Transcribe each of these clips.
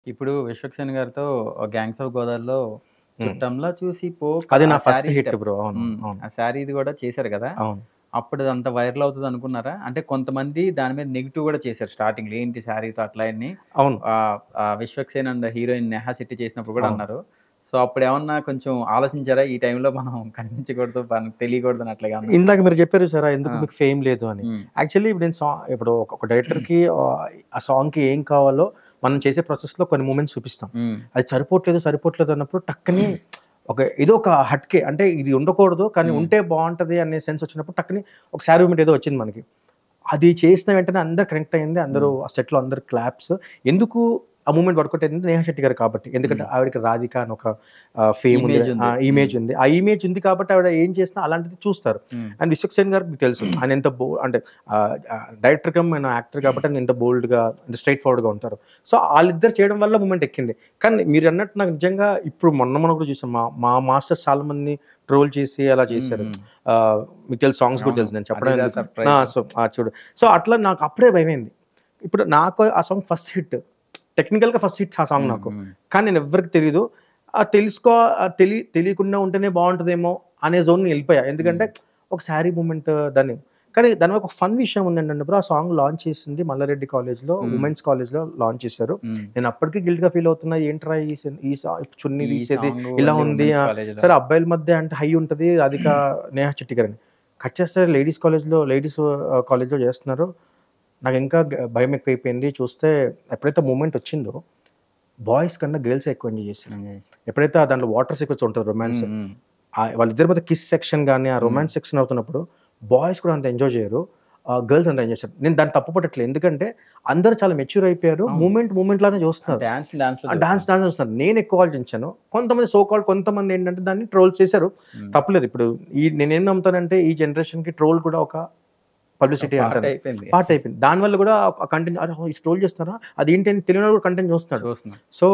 ఇప్పుడు 'విశ్వక్సేన్' గారితో 'gangs of గోదావరిలో' హ్మ్. 'చుట్టంలా చూసి అది ఆ నా first sari hit step bro. అవును. అవును. ఆ శారీది గూడా చేశారు గదా! అవును. అప్పుడు అదంత వైరల్ అవుతదనుకున్నారా? అంటే కొంతమంది దాని మీద నెగెటివ్ గూడా చేశారు స్టార్టింగ్‌లో. ఏంటి శారీతో అట్లా అని అవును. 'విశ్వక్సేన్' అండ్ హీరోయిన్ 'నేహా శెట్టి' చేసినప్పుడు గూడా అవును. అన్నారు. సో, అప్పుడేమన్నా కొంచెం ఆలోచించారా? ఈ టైంలో మనం కనిపించకూడదు, మనకు తెలియకూడదని అట్లాగేమన్నా? ఇందాక మీరు చెప్పారు చూసారా? ఎందుకు ఆ! మీకు ఫేమ్ లేదు అని. హ్మ్. యాక్చువల్లీ ఇప్పుడు నేను ఇప్పుడు ఒక డైరెక్టర్‌కి ఆ సాంగ్‌కి ఏం కావాలో మనం చేసే ప్రాసెస్‌లో కొన్ని మూమెంట్స్ చూపిస్తాం. హ్మ్. అది సరిపోవట్లేదు, సరిపోవట్లేదు అన్నప్పుడు టక్కని ఏదో ఒక హట్కే అంటే ఇది ఉండకూడదు. కానీ హ్మ్. ఉంటే బావుంటది అనే సెన్స్ వచ్చినప్పుడు టక్కని ఒక శారీ మూమెంట్ ఏదో వచ్చింది మనకి. అది చేసిన వెంటనే అందరు కనెక్ట్ అయింది. అందరూ హ్మ్. ఆ సెట్‌లో అందరూ క్లాప్స్. ఎందుకు ఆ మూవ్‌మెంట్ వర్కౌట్ అయింది 'నేహా శెట్టి' గారు కాబట్టి. ఎందుకంటే హ్మ్. ఆవిడకి 'రాధిక' అని ఒక ఫేమ్ ఉంది. ఇమేజ్ ఉంది. హ్మ్. ఇమేజ్ ఉంది. ఆ ఇమేజ్ ఉంది కాబట్టి ఆవిడ ఏం చేసినా అలాంటిది చూస్తారు. హ్మ్. అండ్ 'విశ్వక్సేన్' గారికి మీకు తెలుసు. ఆయన ఎంత అంటే డైరెక్టర్ కమ్ ఆయన యాక్టర్ కాబట్టి ఆయన ఎంత బోల్డ్‌గా, ఎంత స్ట్రెయిట్ ఫార్వర్డ్‌గా ఉంటారు. సో, ఆళ్ళిద్దరు చేయడం వల్ల మూవ్‌మెంట్ ఎక్కింది. కానీ మీరన్నట్టు నాకు నిజంగా ఇప్పుడు మొన్న కూడా చూసాం. మా మా మాస్టర్స్ చాలా మందిని ట్రోల్ చేసి అలా హ్మ్. చేశారు. హ్మ్. మీకు తెలుసు సాంగ్స్ కూడా అవును. తెలుసు. నేను చెప్పడం 'అదిదా ఎందుకు. సర్ప్రైజ్.' సో, చూడు. సో, అట్లా నాకు అప్పుడే భయమైంది. ఇప్పుడు నాకు ఆ సాంగ్ ఫస్ట్ హిట్. టెక్నికల్‌గా ఫస్ట్ హిట్ ఆ సాంగ్ హ్మ్. నాకు. హ్మ్. కానీ నేను ఎవ్వరికీ తెలీదు. తెలియకుండా ఉంటేనే బావుంటదేమో అనే జోన్‌లో ఎళ్ళిపోయా. హ్మ్. ఎందుకంటే ఒక శారీ మూవ్‌మెంట్ దాన్ని కానీ దాని ఒక ఫన్ విషయం ఉందేంటంటే బ్రో ఆ సాంగ్ లాంచ్ చేసింది మల్లారెడ్డి కాలేజ్‌లో, హ్మ్. వుమెన్స్ కాలేజ్‌లో లాంచ్ చేశారు. హ్మ్. నేను అప్పటికి గిల్ట్‌గా ఫీల్ అవుతున్నా. ఏంట్రా ఈ చున్నీ ఈ తీసేది సాంగు ఇలా ఓన్లీ ఉంది. వుమెన్స్ కాలేజ్‌లో. సరే అబ్బాయిల మధ్య అంటే హై ఉంటది. రాధిక, నేహా శెట్టి గారని. కట్ చేస్తే లేడీస్ కాలేజ్‌లో చేస్తున్నారు. నాకింకా భయం ఎక్కువైపోయింది. చూస్తే ఎప్పుడైతే మూవ్‌మెంట్ వచ్చిందో బాయ్స్ కన్నా గర్ల్సే ఎక్కువ ఎంజాయ్ చేశారు. ఎంజాయ్ ఎప్పుడైతే దాంట్లో వాటర్ సీక్వెన్స్ ఉంటది రొమాన్స్. హ్మ్. హ్మ్. వాళ్ళిద్దరి మధ్య కిస్ సెక్షన్ గాని, ఆ హ్మ్. రొమాన్స్ సెక్షన్ అవుతున్నప్పుడు బాయ్స్ కూడా అంత ఎంజాయ్ చేయరు. గర్ల్స్ అంత ఎంజాయ్ చేస్తారు. నేను దాన్ని తప్పు పట్టట్లేదు. ఎందుకంటే అందరూ చాలా మెచ్యూర్ అయిపోయారు. అవును. మూవ్‌మెంట్ లానే చూస్తున్నారు. డాన్స్‌లో డాన్స్ చూస్తున్నారు. చూస్తున్నారు. నేను ఎక్కువ ఆలోచించాను. కొంతమంది కొంతమందేంటంటే దాన్ని ట్రోల్ చేశారు. హ్మ్. తప్పులేదు. ఇప్పుడు నేనేం నమ్ముతానంటే ఈ జనరేషన్‌కి ట్రోల్ కూడా ఒక ఒక పబ్లిసిటీ పార్ట్ అంటాను. అయిపోయింది. పార్ట్ అయిపోయింది. దానివల్ల కూడా కంటెంట్ అరే! ఇది ట్రోల్ చేస్తున్నారా? అదేంటి అని తెలియనోడు కూడా కంటెంట్ చూస్తున్నాడు. చూస్తున్నాం. So,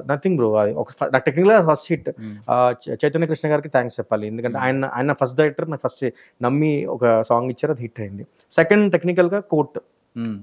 nothing bro. అది నాకు టెక్నికల్‌గా ఫస్ట్ హిట్. హ్మ్. చైతన్య కృష్ణ గారికి థాంక్స్ చెప్పాలి. ఎందుకంటే హ్మ్. ఆయన ఫస్ట్ డైరెక్టర్ నాకు ఫస్ట్ నమ్మి ఒక సాంగ్ ఇచ్చారు. అది హిట్ అయింది. సెకండ్ టెక్నికల్‌గా 'కోర్ట్.' హ్మ్.